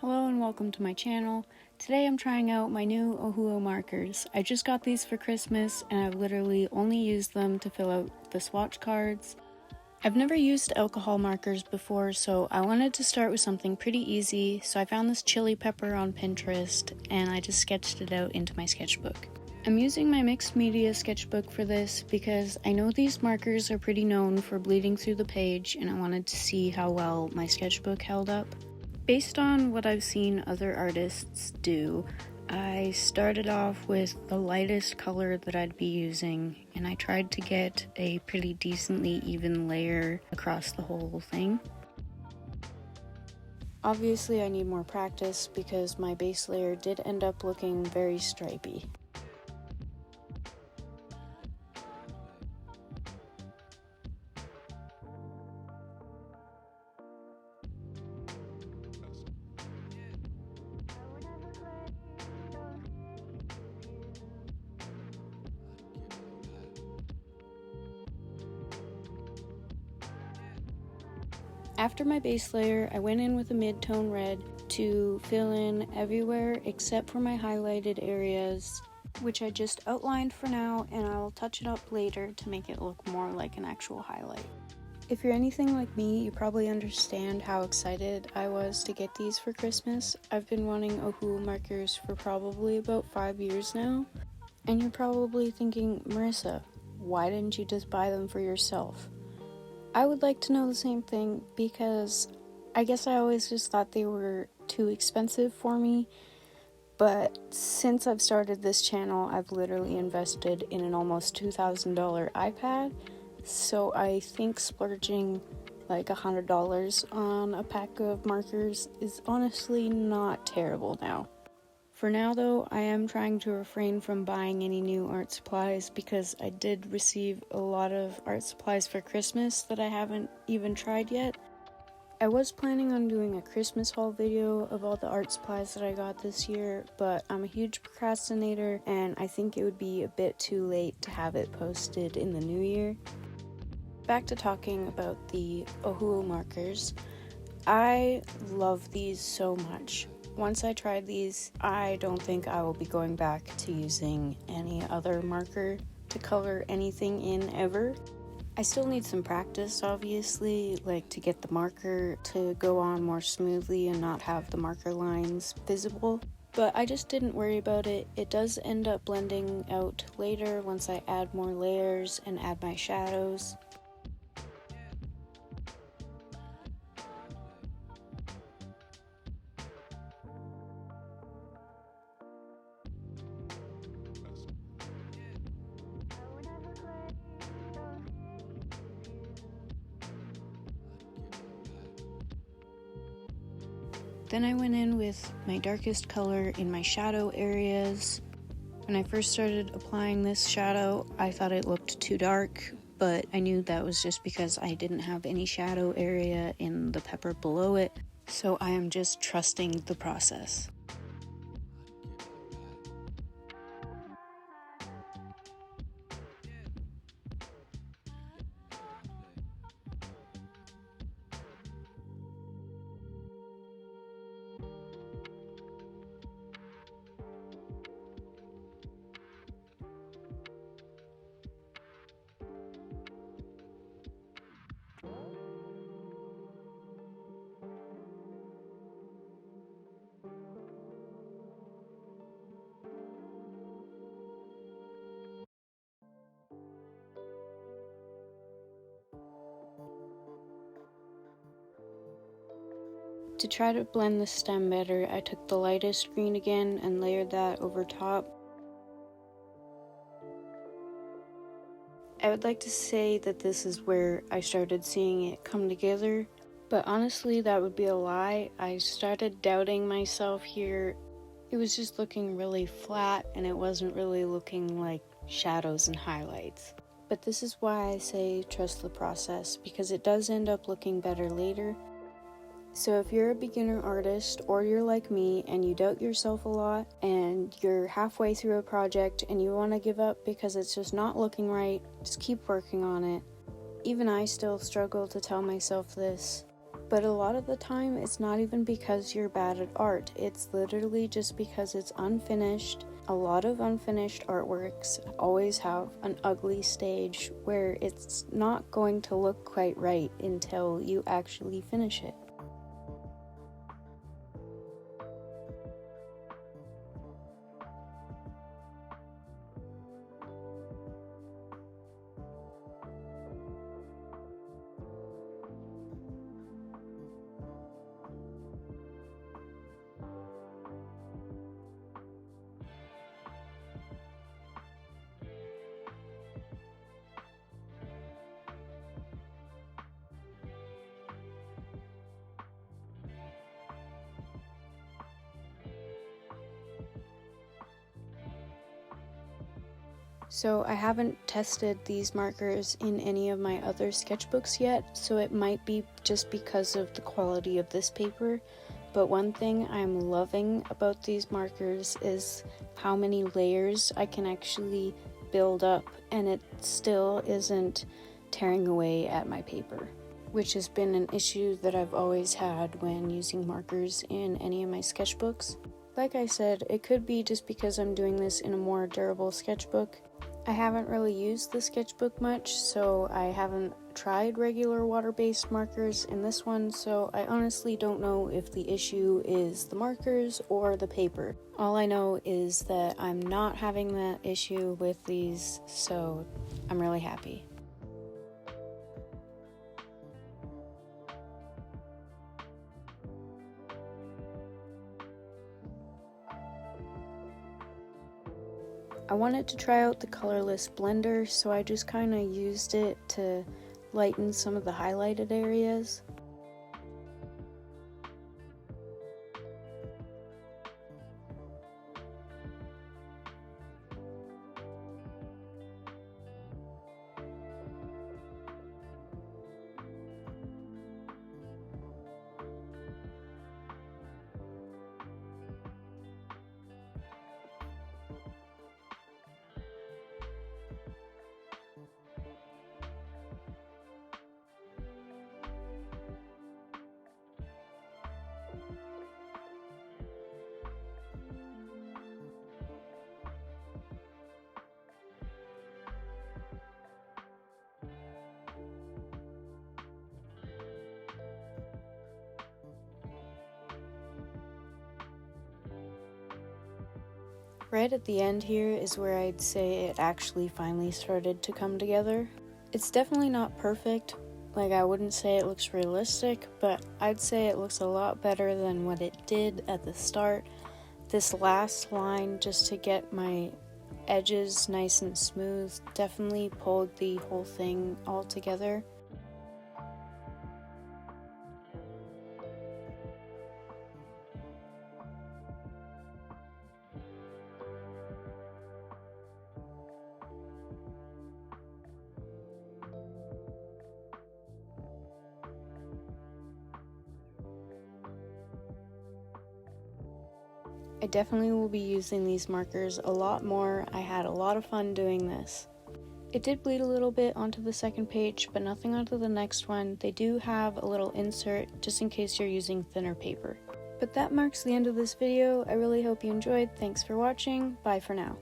Hello and welcome to my channel. Today I'm trying out my new Ohuhu markers. I just got these for Christmas and I've literally only used them to fill out the swatch cards. I've never used alcohol markers before, so I wanted to start with something pretty easy, so I found this chili pepper on Pinterest and I just sketched it out into my sketchbook. I'm using my mixed media sketchbook for this because I know these markers are pretty known for bleeding through the page and I wanted to see how well my sketchbook held up. Based on what I've seen other artists do, I started off with the lightest color that I'd be using, and I tried to get a pretty decently even layer across the whole thing. Obviously I need more practice because my base layer did end up looking very stripy. After my base layer, I went in with a mid-tone red to fill in everywhere except for my highlighted areas, which I just outlined for now, and I'll touch it up later to make it look more like an actual highlight. If you're anything like me, you probably understand how excited I was to get these for Christmas. I've been wanting Ohuhu markers for probably about 5 years now, and you're probably thinking, Marissa, why didn't you just buy them for yourself? I would like to know the same thing because I guess I always just thought they were too expensive for me, but since I've started this channel, I've literally invested in an almost $2,000 iPad, so I think splurging like $100 on a pack of markers is honestly not terrible now. For now though, I am trying to refrain from buying any new art supplies because I did receive a lot of art supplies for Christmas that I haven't even tried yet. I was planning on doing a Christmas haul video of all the art supplies that I got this year, but I'm a huge procrastinator and I think it would be a bit too late to have it posted in the new year. Back to talking about the Ohuhu markers. I love these so much. Once I tried these, I don't think I will be going back to using any other marker to color anything in ever. I still need some practice, obviously, like to get the marker to go on more smoothly and not have the marker lines visible. But I just didn't worry about it. It does end up blending out later once I add more layers and add my shadows. Then I went in with my darkest color in my shadow areas. When I first started applying this shadow, I thought it looked too dark, but I knew that was just because I didn't have any shadow area in the pepper below it, so I am just trusting the process. To try to blend the stem better, I took the lightest green again and layered that over top. I would like to say that this is where I started seeing it come together, but honestly that would be a lie. I started doubting myself here. It was just looking really flat and it wasn't really looking like shadows and highlights. But this is why I say trust the process, because it does end up looking better later. So if you're a beginner artist or you're like me and you doubt yourself a lot and you're halfway through a project and you want to give up because it's just not looking right, just keep working on it. Even I still struggle to tell myself this, But a lot of the time, it's not even because you're bad at art. It's literally just because it's unfinished. A lot of unfinished artworks always have an ugly stage where it's not going to look quite right until you actually finish it. So I haven't tested these markers in any of my other sketchbooks yet, so it might be just because of the quality of this paper. But one thing I'm loving about these markers is how many layers I can actually build up, and it still isn't tearing away at my paper, which has been an issue that I've always had when using markers in any of my sketchbooks. Like I said, it could be just because I'm doing this in a more durable sketchbook. I haven't really used the sketchbook much, so I haven't tried regular water-based markers in this one, so I honestly don't know if the issue is the markers or the paper. All I know is that I'm not having that issue with these, so I'm really happy. I wanted to try out the colorless blender, so I just kind of used it to lighten some of the highlighted areas. Right at the end here is where I'd say it actually finally started to come together. It's definitely not perfect, like I wouldn't say it looks realistic, but I'd say it looks a lot better than what it did at the start. This last line, just to get my edges nice and smooth, definitely pulled the whole thing all together. I definitely will be using these markers a lot more. I had a lot of fun doing this. It did bleed a little bit onto the second page, but nothing onto the next one. They do have a little insert just in case you're using thinner paper. But that marks the end of this video. I really hope you enjoyed. Thanks for watching. Bye for now.